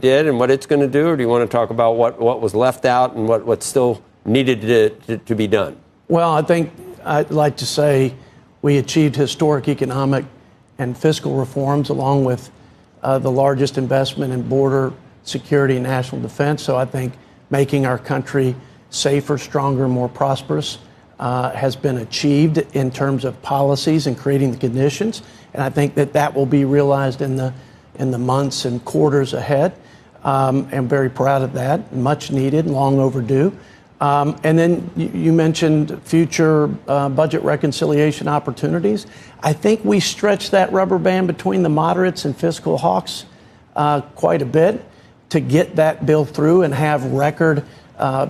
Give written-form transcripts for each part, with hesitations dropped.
did and what it's going to do, or do you want to talk about what was left out and what still needed to be done? Well, I think I'd like to say we achieved historic economic and fiscal reforms, along with the largest investment in border security and national defense. So I think making our country safer, stronger, more prosperous has been achieved in terms of policies and creating the conditions. And I think that will be realized in the months and quarters ahead. I'm very proud of that. Much needed, long overdue. And then you mentioned future budget reconciliation opportunities. I think we stretched that rubber band between the moderates and fiscal hawks quite a bit to get that bill through and have record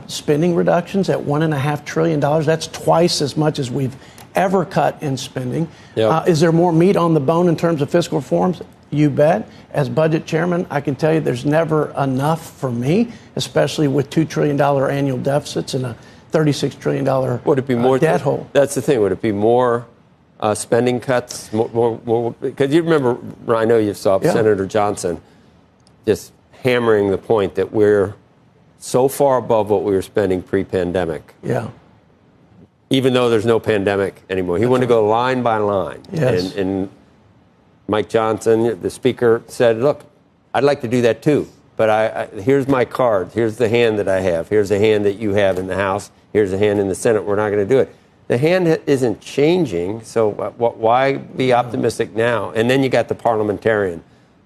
spending reductions at $1.5 trillion. That's twice as much as we've ever cut in spending. Yep. Is there more meat on the bone in terms of fiscal reforms? You bet. As budget chairman, I can tell you there's never enough for me, especially with $2 trillion annual deficits and a $36 trillion would it be more debt hole. That's the thing. Would it be more spending cuts? More? Because you remember, I know you saw Senator Johnson just hammering the point that we're so far above what we were spending pre-pandemic. Yeah. Even though there's no pandemic anymore. He wanted to go line by line. Yes. And Mike Johnson, the speaker, said, look, I'd like to do that too, but here's my card. Here's the hand that I have. Here's the hand that you have in the House. Here's the hand in the Senate. We're not going to do it. The hand isn't changing, so why be optimistic now? And then you got the parliamentarian,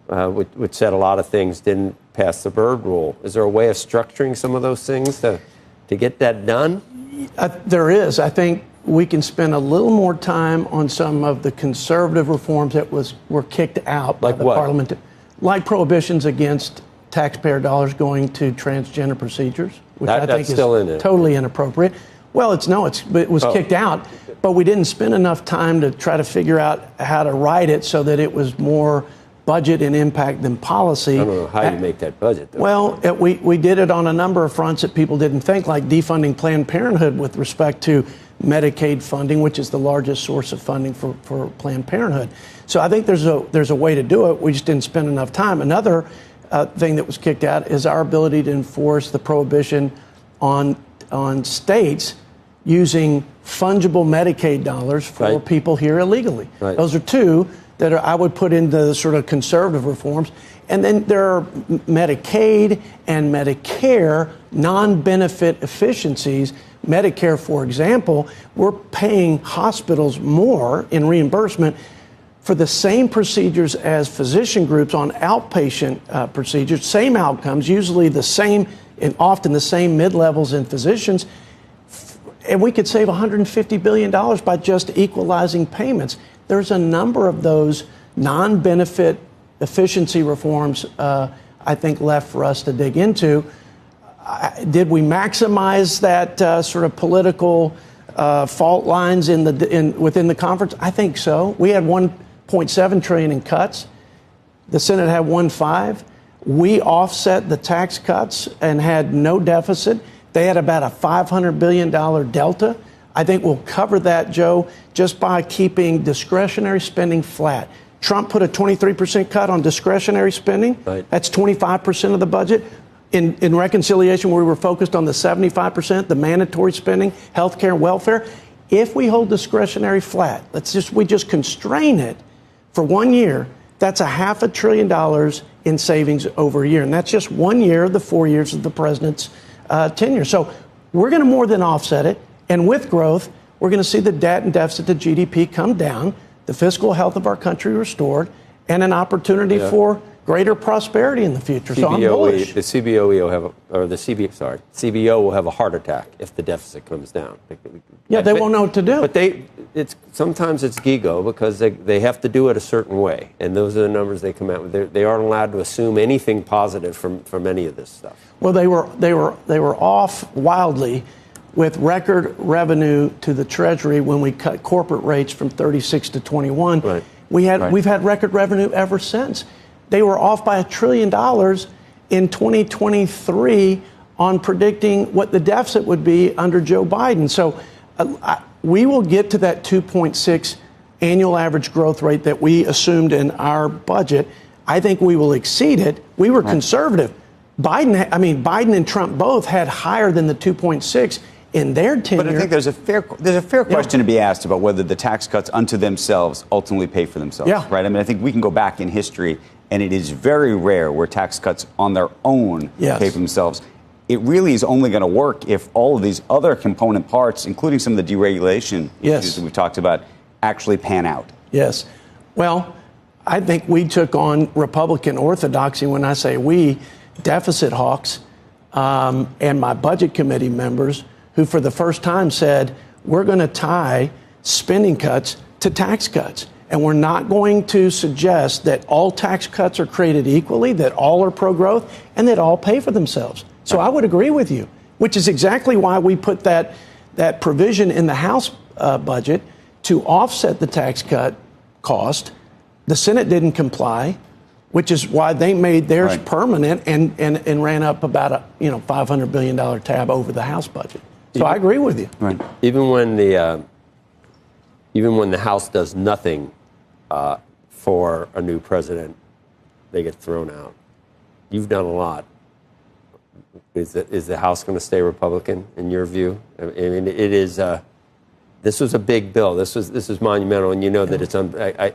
which said a lot of things, didn't pass the Byrd rule. Is there a way of structuring some of those things to get that done? There is. I think we can spend a little more time on some of the conservative reforms that were kicked out by the parliament, like prohibitions against taxpayer dollars going to transgender procedures, which I think is totally inappropriate. Well, it was kicked out, but we didn't spend enough time to try to figure out how to write it so that it was more budget and impact than policy. I don't know how you make that budget, though. Well, we did it on a number of fronts that people didn't think, like defunding Planned Parenthood with respect to Medicaid funding, which is the largest source of funding for Planned Parenthood. So I think there's a way to do it. We just didn't spend enough time. Another thing that was kicked out is our ability to enforce the prohibition on states using fungible Medicaid dollars for people here illegally. Right. Those are two that I would put into the sort of conservative reforms. And then there are Medicaid and Medicare non-benefit efficiencies. Medicare, for example, we're paying hospitals more in reimbursement for the same procedures as physician groups on outpatient procedures, same outcomes, usually the same and often the same mid-levels in physicians. And we could save $150 billion by just equalizing payments. There's a number of those non-benefit efficiency reforms, I think, left for us to dig into. Did we maximize that sort of political fault lines within the conference? I think so. We had $1.7 trillion in cuts. The Senate had $1.5. We offset the tax cuts and had no deficit. They had about a $500 billion delta. I think we'll cover that, Joe, just by keeping discretionary spending flat. Trump put a 23% cut on discretionary spending. Right. That's 25% of the budget. In reconciliation, where we were focused on the 75%, the mandatory spending, health care and welfare. If we hold discretionary flat, we just constrain it for 1 year, that's $500 billion in savings over a year. And that's just 1 year of the 4 years of the president's tenure. So we're going to more than offset it. And with growth, we're going to see the debt and deficit to GDP come down, the fiscal health of our country restored, and an opportunity for greater prosperity in the future. So I'm bullish. The CBO will have a heart attack if the deficit comes down. They won't know what to do. But sometimes it's GIGO because they have to do it a certain way, and those are the numbers they come out with. They aren't allowed to assume anything positive from any of this stuff. Well, they were off wildly with record revenue to the Treasury when we cut corporate rates from 36 to 21. Right. We've had record revenue ever since. They were off by $1 trillion in 2023 on predicting what the deficit would be under Joe Biden. So we will get to that 2.6 annual average growth rate that we assumed in our budget. I think we will exceed it. We were conservative. Biden and Trump both had higher than the 2.6 in their tenure. But I think there's a fair question to be asked about whether the tax cuts unto themselves ultimately pay for themselves. Yeah. Right. I mean, I think we can go back in history, and it is very rare where tax cuts on their own pay for themselves. It really is only going to work if all of these other component parts, including some of the deregulation issues that we've talked about, actually pan out. Yes. Well, I think we took on Republican orthodoxy. When I say we, deficit hawks and my budget committee members, who for the first time said, we're going to tie spending cuts to tax cuts. And we're not going to suggest that all tax cuts are created equally, that all are pro-growth, and that all pay for themselves. So I would agree with you, which is exactly why we put that provision in the House budget to offset the tax cut cost. The Senate didn't comply, which is why they made theirs permanent and ran up about a $500 billion tab over the House budget. So I agree with you. Right. Even when the House does nothing for a new president, they get thrown out. You've done a lot. Is the House going to stay Republican in your view? I mean, it is. This was a big bill. This is monumental, and you know that it's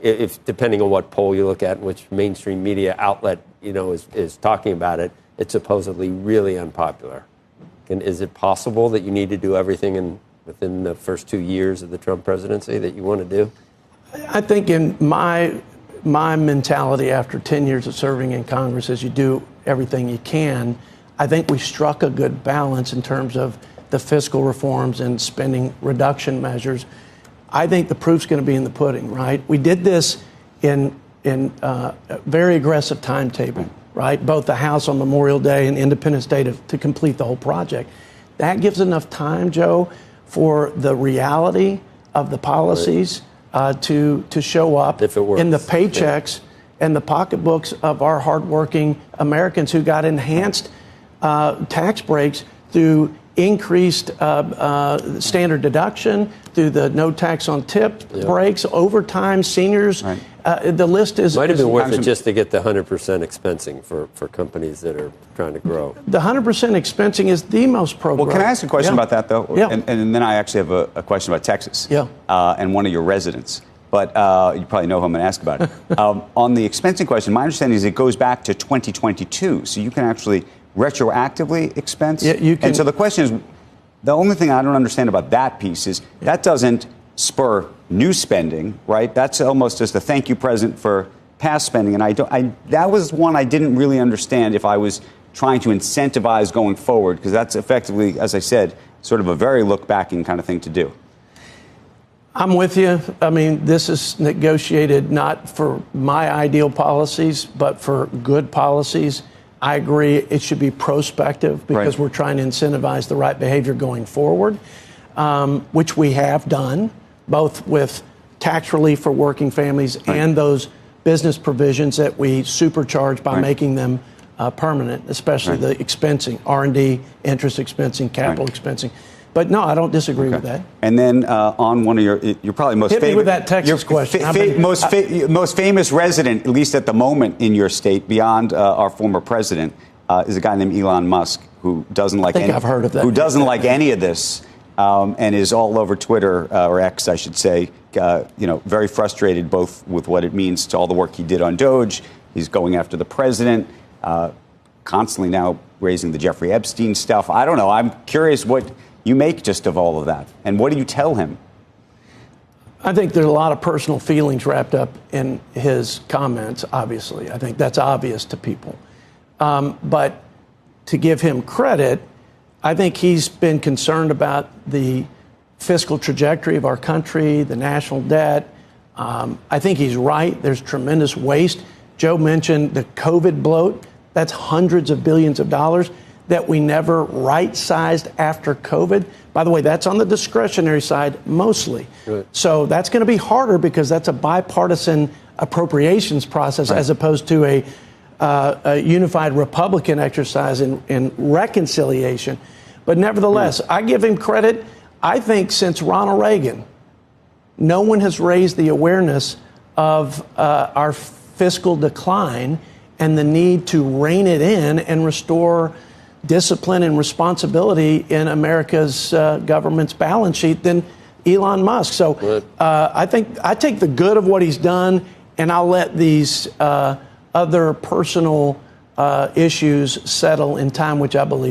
if depending on what poll you look at, which mainstream media outlet is talking about it, it's supposedly really unpopular. Is it possible that you need to do everything within the first 2 years of the Trump presidency that you want to do? I think in my mentality after 10 years of serving in Congress is you do everything you can. I think we struck a good balance in terms of the fiscal reforms and spending reduction measures. I think the proof's going to be in the pudding, right? We did this in a very aggressive timetable, right? Both the House on Memorial Day and Independence Day to complete the whole project. That gives enough time, Joe, for the reality of the policies to show up in the paychecks and the pocketbooks of our hardworking Americans who got enhanced tax breaks through increased standard deduction, through the no tax on tip breaks, overtime, seniors. Right. The list is... Might have been worth it just to get the 100% expensing for companies that are trying to grow. The 100% expensing is the most pro-growth. Well, can I ask a question about that, though? Yeah. And then I actually have a question about Texas and one of your residents. But you probably know who I'm going to ask about it. On the expensing question, my understanding is it goes back to 2022, so you can actually retroactively expense. Yeah, you can. And so the question is, the only thing I don't understand about that piece is that doesn't spur new spending, right? That's almost just a thank you present for past spending. And that was one I didn't really understand if I was trying to incentivize going forward, because that's effectively, as I said, sort of a very look-backing kind of thing to do. I'm with you. I mean, this is negotiated not for my ideal policies, but for good policies. I agree it should be prospective because we're trying to incentivize the right behavior going forward, which we have done, both with tax relief for working families and those business provisions that we supercharge by making them permanent, especially the expensing, R&D, interest expensing, capital expensing. But no, I don't disagree with that. And then on one of you're probably most hit me with that Texas question. Most famous resident, at least at the moment in your state, beyond our former president, is a guy named Elon Musk, who doesn't like I've heard of that. Who doesn't like any of this, and is all over Twitter or X, I should say. Very frustrated both with what it means to all the work he did on Doge. He's going after the president, constantly now raising the Jeffrey Epstein stuff. I don't know. I'm curious what you make just of all of that, and what do you tell him? I think there's a lot of personal feelings wrapped up in his comments, obviously. I think that's obvious to people. But to give him credit, I think he's been concerned about the fiscal trajectory of our country, the national debt. I think he's right. There's tremendous waste. Joe mentioned the COVID bloat. That's hundreds of billions of dollars that we never right-sized after COVID. By the way, that's on the discretionary side mostly. Right. So that's going to be harder because that's a bipartisan appropriations process as opposed to a unified Republican exercise in reconciliation. But nevertheless, I give him credit. I think since Ronald Reagan, no one has raised the awareness of our fiscal decline and the need to rein it in and restore discipline and responsibility in America's government's balance sheet than Elon Musk. So I think I take the good of what he's done, and I'll let these other personal issues settle in time, which I believe.